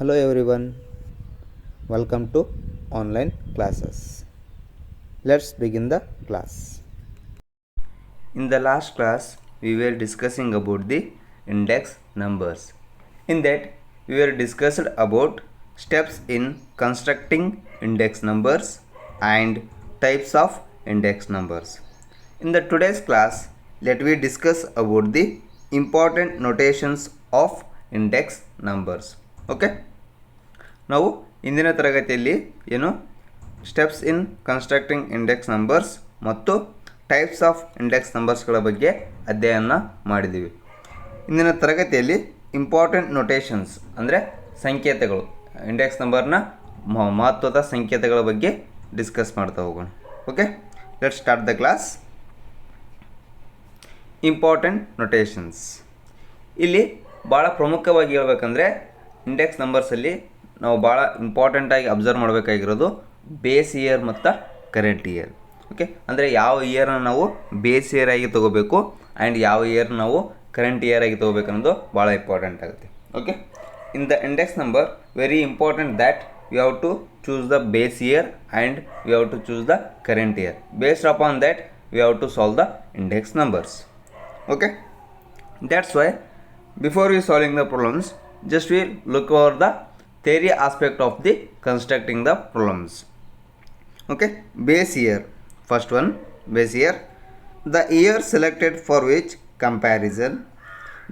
Hello everyone, welcome to online classes. Let's begin the class. In the last class, we were discussing about the index numbers. In that, we were discussed about steps in constructing index numbers and types of index numbers. In the today's class, let me discuss about the important notations of index numbers. Okay? ನಾವು ಇಂದಿನ ತರಗತಿಯಲ್ಲಿ steps in constructing index numbers ಮತ್ತು types of index ನಂಬರ್ಸ್ಗಳ ಬಗ್ಗೆ ಅಧ್ಯಯನ ಮಾಡಿದ್ದೀವಿ. ಇಂದಿನ ತರಗತಿಯಲ್ಲಿ important notations ಅಂದರೆ ಸಂಕೇತಗಳು, ಇಂಡೆಕ್ಸ್ ನಂಬರ್ನ ಮಹತ್ವದ ಸಂಕೇತಗಳ ಬಗ್ಗೆ ಡಿಸ್ಕಸ್ ಮಾಡ್ತಾ ಹೋಗೋಣ. Okay, let's start the class. Important notations. ಇಲ್ಲಿ ಭಾಳ ಪ್ರಮುಖವಾಗಿ ಹೇಳ್ಬೇಕಂದ್ರೆ ಇಂಡೆಕ್ಸ್ ನಂಬರ್ಸಲ್ಲಿ ನಾವು ಭಾಳ ಇಂಪಾರ್ಟೆಂಟಾಗಿ ಅಬ್ಸರ್ವ್ ಮಾಡಬೇಕಾಗಿರೋದು ಬೇಸ್ ಇಯರ್ ಮತ್ತು ಕರೆಂಟ್ ಇಯರ್. ಓಕೆ, ಅಂದರೆ ಯಾವ ಇಯರ್ನ ನಾವು ಬೇಸ್ ಇಯರ್ ಆಗಿ ತೊಗೋಬೇಕು ಆ್ಯಂಡ್ ಯಾವ ಇಯರ್ ನಾವು ಕರೆಂಟ್ ಇಯರ್ ಆಗಿ ತೊಗೋಬೇಕು ಅನ್ನೋದು ಭಾಳ ಇಂಪಾರ್ಟೆಂಟ್ ಆಗುತ್ತೆ. Okay, in the index number very important that you have to choose the base year and you have to choose the current year. Based upon that you have to solve the index numbers. Okay, that's why before we solving the problems, just we look over the theory aspect of the constructing the problems. Okay, base year. First one, base year. The year selected for which comparison,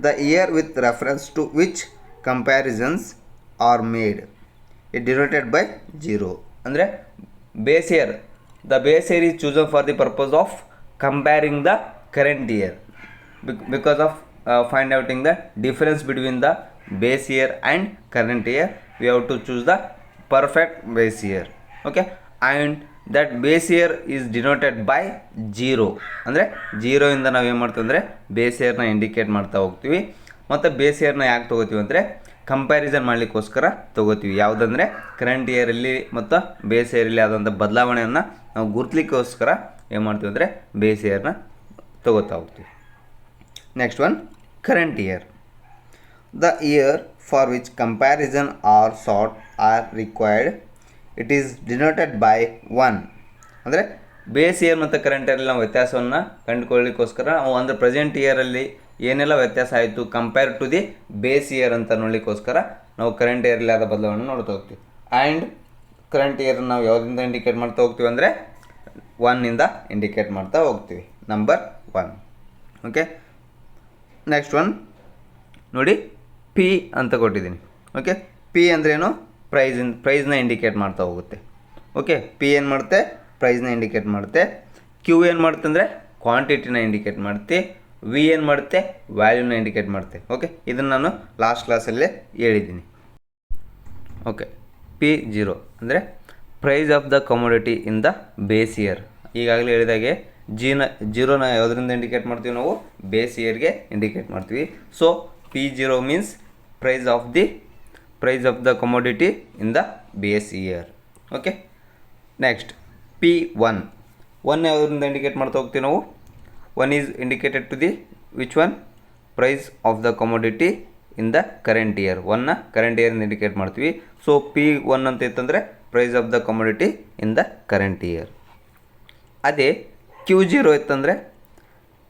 the year with reference to which comparisons are made, it denoted by 0. ಅಂದರೆ base year, the base year is chosen for the purpose of comparing the current year because of find outing the difference between the base year and current year. We have to choose the perfect base year. Okay, and that base year is denoted by 0. ಅಂದರೆ 0 ಇಂದ ನಾವು ಏನು ಮಾಡ್ತೀವಿ ಅಂದರೆ base ಇಯರ್ನ indicate ಮಾಡ್ತಾ ಹೋಗ್ತೀವಿ. ಮತ್ತು base ಇಯರ್ನ ಯಾಕೆ ತೊಗೋತೀವಿ ಅಂದರೆ ಕಂಪ್ಯಾರಿಸನ್ ಮಾಡಲಿಕ್ಕೋಸ್ಕರ ತೊಗೋತೀವಿ. ಯಾವುದಂದರೆ ಕರೆಂಟ್ ಇಯರಲ್ಲಿ ಮತ್ತು ಬೇಸ್ ಇಯರಲ್ಲಿ ಆದಂಥ ಬದಲಾವಣೆಯನ್ನು ನಾವು ಗುರುತಿಲಿಕ್ಕೋಸ್ಕರ ಏನು ಮಾಡ್ತೀವಿ ಅಂದರೆ ಬೇಸ್ ಇಯರ್ನ ತೊಗೋತಾ ಹೋಗ್ತೀವಿ. Next one, current year. The year for which comparison are sought are required, it is denoted by 1. ಅಂದರೆ ಬೇಸ್ ಇಯರ್ ಮತ್ತು ಕರೆಂಟ್ ಇಯರಲ್ಲಿ ನಾವು ವ್ಯತ್ಯಾಸವನ್ನು ಕಂಡುಕೊಳ್ಳಲಿಕ್ಕೋಸ್ಕರ ನಾವು ಅಂದರೆ ಪ್ರೆಸೆಂಟ್ ಇಯರಲ್ಲಿ ಏನೆಲ್ಲ ವ್ಯತ್ಯಾಸ ಆಯಿತು compare to the base year ಅಂತ ನೋಡಲಿಕ್ಕೋಸ್ಕರ ನಾವು ಕರೆಂಟ್ ಇಯರಲ್ಲಿ ಆದ ಬದಲಾವಣೆ ನೋಡ್ತಾ ಹೋಗ್ತೀವಿ. ಆ್ಯಂಡ್ ಕರೆಂಟ್ ಇಯರ್ ನಾವು ಯಾವುದರಿಂದ ಇಂಡಿಕೇಟ್ ಮಾಡ್ತಾ ಹೋಗ್ತೀವಿ ಅಂದರೆ 1 ಇಂಡಿಕೇಟ್ ಮಾಡ್ತಾ ಹೋಗ್ತೀವಿ, ನಂಬರ್ 1. ಓಕೆ, ನೆಕ್ಸ್ಟ್ ಒನ್ ನೋಡಿ, ಪಿ ಅಂತ ಕೊಟ್ಟಿದ್ದೀನಿ. ಓಕೆ, ಪಿ ಅಂದ್ರೇನು? ಪ್ರೈಸ್ನ ಇಂಡಿಕೇಟ್ ಮಾಡ್ತಾ ಹೋಗುತ್ತೆ. ಓಕೆ, ಪಿ ಏನು ಮಾಡುತ್ತೆ? ಪ್ರೈಸ್ನ ಇಂಡಿಕೇಟ್ ಮಾಡುತ್ತೆ. ಕ್ಯೂ ಏನು ಮಾಡುತ್ತೆ ಅಂದರೆ ಕ್ವಾಂಟಿಟಿನ ಇಂಡಿಕೇಟ್ ಮಾಡುತ್ತೆ. ವಿ ಏನು ಮಾಡುತ್ತೆ? ವ್ಯಾಲ್ಯೂನ ಇಂಡಿಕೇಟ್ ಮಾಡುತ್ತೆ. ಓಕೆ, ಇದನ್ನು ನಾನು ಲಾಸ್ಟ್ ಕ್ಲಾಸಲ್ಲೇ ಹೇಳಿದ್ದೀನಿ. ಓಕೆ, ಪಿ 0 ಅಂದರೆ price of the commodity in the base year. ಈಗಾಗಲೇ ಹೇಳಿದಾಗೆ ಜೀರೋನ ಯಾವುದರಿಂದ ಇಂಡಿಕೇಟ್ ಮಾಡ್ತೀವಿ ನಾವು? ಬೇಸ್ ಇಯರ್ಗೆ ಇಂಡಿಕೇಟ್ ಮಾಡ್ತೀವಿ. So P0 means price of the commodity in the base year. Okay, next P1. ಯಾವುದರಿಂದ ಇಂಡಿಕೇಟ್ ಮಾಡ್ತಾ ಹೋಗ್ತೀವಿ ನಾವು? 1 is indicated to the which one? Price of the commodity in the current year. 1ನ current ಇಯರಿಂದ indicate ಮಾಡ್ತೀವಿ. So P1 ಅಂತ ಇತ್ತಂದರೆ price of the commodity in the current year. ಅದೇ Q0 ಇತ್ತಂದರೆ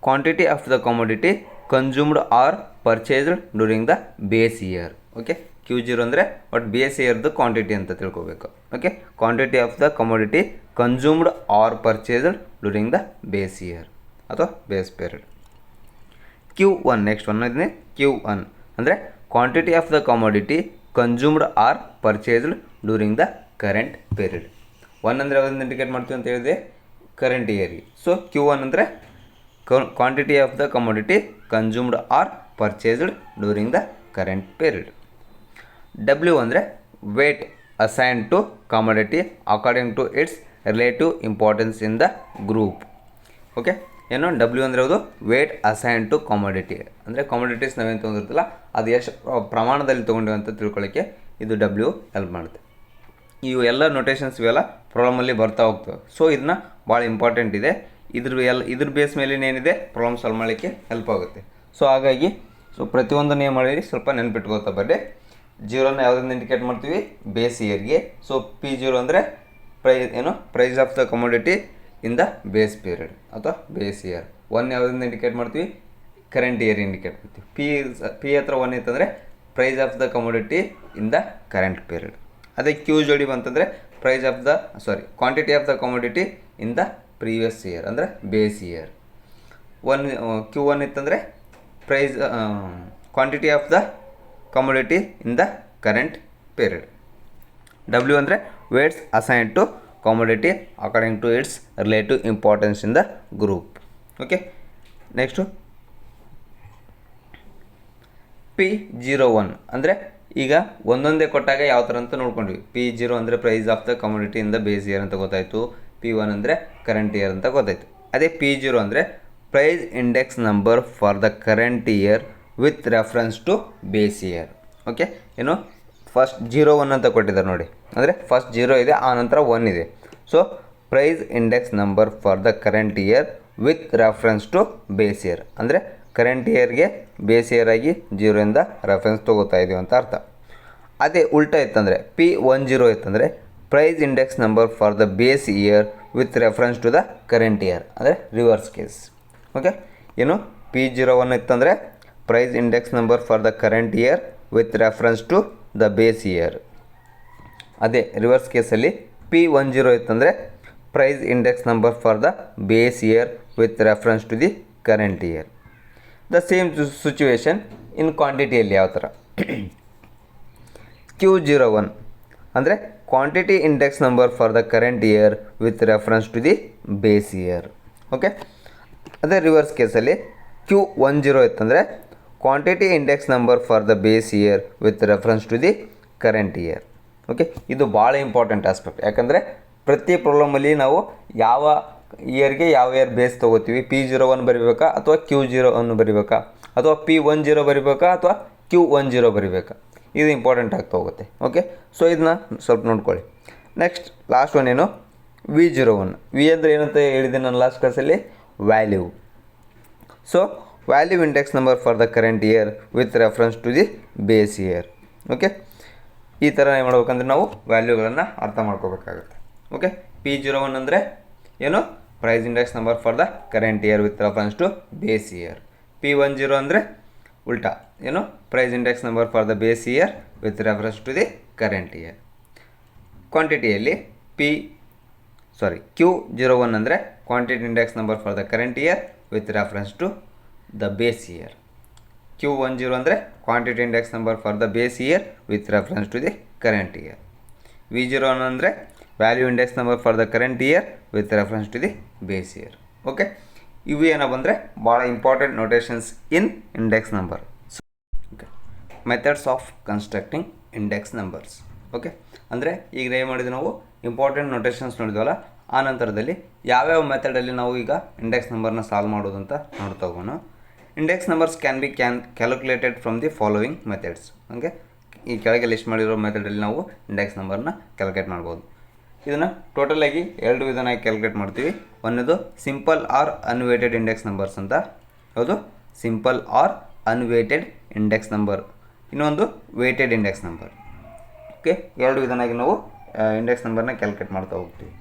quantity of the commodity consumed or purchased during the base year. Okay, Q0 ಅಂದರೆ but base ಇಯರ್ದು quantity ಅಂತ ತಿಳ್ಕೊಬೇಕು. Okay, quantity of the commodity consumed or purchased during the base year ಅಥವಾ base period. Q1 next one ಇದನ್ನೇ Q1 ಅಂದರೆ quantity of the commodity consumed or purchased during the current period. 1 ಅಂದರೆ ಯಾವುದನ್ನು indicate ಮಾಡ್ತೀವಿ ಅಂತ ಹೇಳಿದೆ? ಕರೆಂಟ್ ಇಯರ್ಗೆ. So Q1 ಅಂದರೆ quantity of the commodity consumed or purchased during the current period. W ಅಂದರೆ weight assigned to commodity according to its relative importance in the group. Okay, ಏನು W ಅಂದರೆ ಅದು ವೇಟ್ ಅಸೈನ್ಡ್ ಟು ಕಮೋಡಿಟಿ ಅಂದರೆ commodities ನಾವೇನು ತೊಗೊಂಡಿರ್ತಲ್ಲ ಅದು ಎಷ್ಟು ಪ್ರಮಾಣದಲ್ಲಿ ತೊಗೊಂಡಿವಿ ಅಂತ ತಿಳ್ಕೊಳ್ಳೋಕ್ಕೆ ಇದು W ಹೆಲ್ಪ್ ಮಾಡುತ್ತೆ. ಇವು ಎಲ್ಲ ನೊಟೇಷನ್ಸ್ ಇವೆಲ್ಲ ಪ್ರಾಬ್ಲಮಲ್ಲಿ ಬರ್ತಾ ಹೋಗ್ತವೆ. ಸೊ ಇದನ್ನ ಭಾಳ ಇಂಪಾರ್ಟೆಂಟ್ ಇದೆ. ಇದ್ರ ಬೇಸ್ ಮೇಲೆ ಏನಿದೆ ಪ್ರಾಬ್ಲಮ್ ಸಾಲ್ವ್ ಮಾಡಲಿಕ್ಕೆ ಹೆಲ್ಪ್ ಆಗುತ್ತೆ. ಸೊ ಹಾಗಾಗಿ ಪ್ರತಿಯೊಂದನ್ನು ಏನು ಮಾಡಿ ಸ್ವಲ್ಪ ನೆನ್ಪಿಟ್ಕೋತಾ ಬರ್ರಿ. ಜೀರೋನ ಯಾವುದರಿಂದ ಇಂಡಿಕೇಟ್ ಮಾಡ್ತೀವಿ? ಬೇಸ್ ಇಯರ್ಗೆ. ಸೊ P0 ಅಂದರೆ price of the commodity in the base period ಅಥವಾ ಬೇಸ್ ಇಯರ್. 1 ಯಾವುದರಿಂದ ಇಂಡಿಕೇಟ್ ಮಾಡ್ತೀವಿ? ಕರೆಂಟ್ ಇಯರ್ ಇಂಡಿಕೇಟ್ ಮಾಡ್ತೀವಿ. ಪಿ ಹತ್ರ 1 ಇತ್ತಂದರೆ price of the commodity in the current period. ಅದೇ ಕ್ಯೂ ಜೋಡಿ ಬಂತಂದರೆ quantity of the commodity in the previous year ಅಂದರೆ ಬೇಸ್ ಇಯರ್. Q1 ಇತ್ತಂದರೆ quantity of the commodity in the current period. W ಅಂದರೆ weights assigned to commodity according to its relative importance in the group. Okay, next P01 ಅಂದರೆ ಈಗ ಒಂದೊಂದೇ ಕೊಟ್ಟಾಗ ಯಾವ ಥರ ಅಂತ ನೋಡ್ಕೊಂಡ್ವಿ. P0 ಅಂದರೆ price of the commodity in the base year ಅಂತ ಗೊತ್ತಾಯಿತು. P1 ಅಂದರೆ ಕರೆಂಟ್ ಇಯರ್ ಅಂತ ಗೊತ್ತಾಯಿತು. ಅದೇ P0 ಅಂದರೆ price index number for the current year with reference to base year. Okay, ಏನು ಫಸ್ಟ್ 01 ಅಂತ ಕೊಟ್ಟಿದ್ದಾರೆ ನೋಡಿ, ಅಂದರೆ ಫಸ್ಟ್ 0 ಇದೆ, ಆ ನಂತರ 1 ಇದೆ. So price index number for the current year with reference to base year ಅಂದರೆ ಕರೆಂಟ್ ಇಯರ್ಗೆ ಬೇಸ್ ಇಯರ್ ಆಗಿ 0ಇಂದ ರೆಫರೆನ್ಸ್ ತೊಗೋತಾ ಇದೀವಿ ಅಂತ ಅರ್ಥ. ಅದೇ ಉಲ್ಟಾ ಇತ್ತಂದರೆ P10 ಇತ್ತಂದರೆ price index number for the base year with reference to the current year ಅಂದರೆ ರಿವರ್ಸ್ ಕೇಸ್. ಓಕೆ, ಏನು P01 ಇತ್ತಂದರೆ price index number for the current year with reference to the base year. ಅದೇ reverse ಕೇಸಲ್ಲಿ P10 ಇತ್ತಂದರೆ price index number for the base year with reference to the current year. The same situation in ಕ್ವಾಂಟಿಟಿಯಲ್ಲಿ ಯಾವ ಥರ? Q01 ಅಂದರೆ quantity index number for the current year with reference to the base year. Okay, ಅದೇ reverse ಕೇಸಲ್ಲಿ Q10 ಇತ್ತಂದರೆ quantity index number for the base year with reference to the current year. Okay, ಇದು ಭಾಳ important aspect. ಯಾಕಂದರೆ ಪ್ರತಿ ಪ್ರಾಬ್ಲಮಲ್ಲಿ ನಾವು ಯಾವ ಇಯರ್ಗೆ ಯಾವ ಇಯರ್ ಬೇಸ್ ತೊಗೋತೀವಿ, P01 ಬರಿಬೇಕಾ ಅಥವಾ Q01 ಬರಿಬೇಕಾ, ಅಥವಾ P10 ಬರಿಬೇಕಾ ಅಥವಾ Q10 ಬರಿಬೇಕಾ, ಇದು ಇಂಪಾರ್ಟೆಂಟ್ ಆಗ್ತಾ ಹೋಗುತ್ತೆ. ಓಕೆ, ಸೊ ಇದನ್ನ ಸ್ವಲ್ಪ ನೋಡ್ಕೊಳ್ಳಿ. ನೆಕ್ಸ್ಟ್ ಲಾಸ್ಟ್ ಒನ್ ಏನು? V01. ವಿ ಅಂದರೆ ಏನಂತ ಹೇಳಿದೆ ನಾನು ಲಾಸ್ಟ್ ಕ್ಲಾಸಲ್ಲಿ? Value. So value index number for the current year with reference to the base year. Okay, ಈ ಥರ ಏನು ಮಾಡ್ಬೇಕಂದ್ರೆ ನಾವು ವ್ಯಾಲ್ಯೂಗಳನ್ನು ಅರ್ಥ ಮಾಡ್ಕೋಬೇಕಾಗುತ್ತೆ. ಓಕೆ, P01 ಅಂದರೆ ಏನು? Price index number for the current year with reference to base year. P10 ಅಂದರೆ ಉಲ್ಟಾ, ಏನು? Price index number for the base year with reference to the current year. ಕ್ವಾಂಟಿಟಿಯಲ್ಲಿ Q01 ಅಂದರೆ quantity index number for the current year with reference to the base year. Q10 ಅಂದರೆ quantity index number for the base year with reference to the current year. V01 ಅಂದರೆ value index number for the current year with reference to the base year. Okay, ಇವು ಏನೋ ಬಂದರೆ ಭಾಳ important notations in index number. Okay, methods of constructing index numbers. Okay, ಅಂದರೆ ಈಗ ಏನು ಮಾಡಿದ್ವಿ ನಾವು ಇಂಪಾರ್ಟೆಂಟ್ ನೋಟೇಷನ್ಸ್ ನೋಡಿದ್ವಲ್ಲ, ಆ ನಂತರದಲ್ಲಿ ಯಾವ್ಯಾವ ಮೆಥಡಲ್ಲಿ ನಾವು ಈಗ ಇಂಡೆಕ್ಸ್ ನಂಬರ್ನ ಸಾಲ್ವ್ ಮಾಡೋದು ಅಂತ ನೋಡ್ತಾ ಹೋಗೋಣ. Index numbers can be calculated from the following methods. ಹಂಗೆ ಈ ಕೆಳಗೆ ಲಿಸ್ಟ್ ಮಾಡಿರೋ ಮೆಥಡಲ್ಲಿ ನಾವು ಇಂಡೆಕ್ಸ್ ನಂಬರ್ನ ಕ್ಯಾಲ್ಕುಲೇಟ್ ಮಾಡ್ಬೋದು. ಇದನ್ನು ಟೋಟಲಾಗಿ 2 ವಿಧಾನಾಗಿ ಕ್ಯಾಲ್ಕುಲೇಟ್ ಮಾಡ್ತೀವಿ. ಒಂದನೇದು simple or unweighted index numbers ಅಂತ, ಯಾವುದು? Simple or unweighted index number. ಇನ್ನೊಂದು ವೇಟೆಡ್ ಇಂಡೆಕ್ಸ್ ನಂಬರ್. ಓಕೆ, 2 ವಿಧಾನಾಗಿ ನಾವು ಇಂಡೆಕ್ಸ್ ನಂಬರ್ನ ಕ್ಯಾಲ್ಕುಲೇಟ್ ಮಾಡ್ತಾ ಹೋಗ್ತೀವಿ.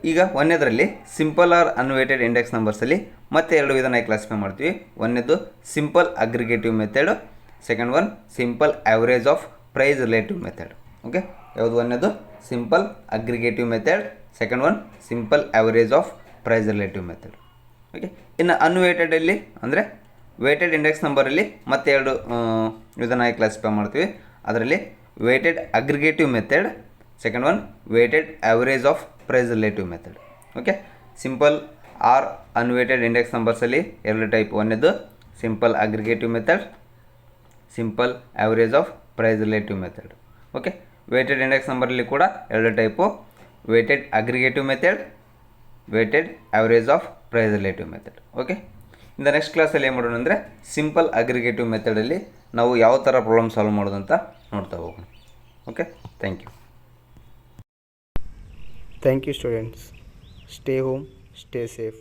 ಈಗ ಒಂದನೇದರಲ್ಲಿ ಸಿಂಪಲ್ ಆರ್ ಅನ್ವೇಟೆಡ್ ಇಂಡೆಕ್ಸ್ ನಂಬರ್ಸಲ್ಲಿ ಮತ್ತೆ 2 ವಿಧಾನಾಗಿ ಕ್ಲಾಸಿಫೈ ಮಾಡ್ತೀವಿ. ಒಂದನೇದು simple aggregative method, second one simple average of price relative method. Okay, ಯಾವುದು? ಒಂದನೇದು simple aggregative method, second one simple average of price relative method. Okay, ಇನ್ನು ಅನ್ವೇಟೆಡಲ್ಲಿ ಅಂದರೆ ವೇಟೆಡ್ ಇಂಡೆಕ್ಸ್ ನಂಬರಲ್ಲಿ ಮತ್ತೆ 2 ವಿಧಾನಾಗಿ ಕ್ಲಾಸಿಫೈ ಮಾಡ್ತೀವಿ. ಅದರಲ್ಲಿ weighted aggregative method, second one weighted average of price relative method. Okay, simple or unweighted index ನಂಬರ್ಸಲ್ಲಿ 2 type. ಒಂದನೇದು simple aggregative method, simple average of price relative method. Okay, weighted index ನಂಬರಲ್ಲಿ ಕೂಡ 2 type, weighted aggregative method, weighted average of price relative method. Okay, ಇಂದ next ಕ್ಲಾಸಲ್ಲಿ ಏನು ಮಾಡೋಣ ಅಂದರೆ simple aggregative ಮೆಥಡಲ್ಲಿ ನಾವು ಯಾವ ಥರ ಪ್ರಾಬ್ಲಮ್ ಸಾಲ್ವ್ ಮಾಡೋದು ಅಂತ ನೋಡ್ತಾ ಹೋಗೋಣ. Okay, thank you. Thank you, students. Stay home, stay safe.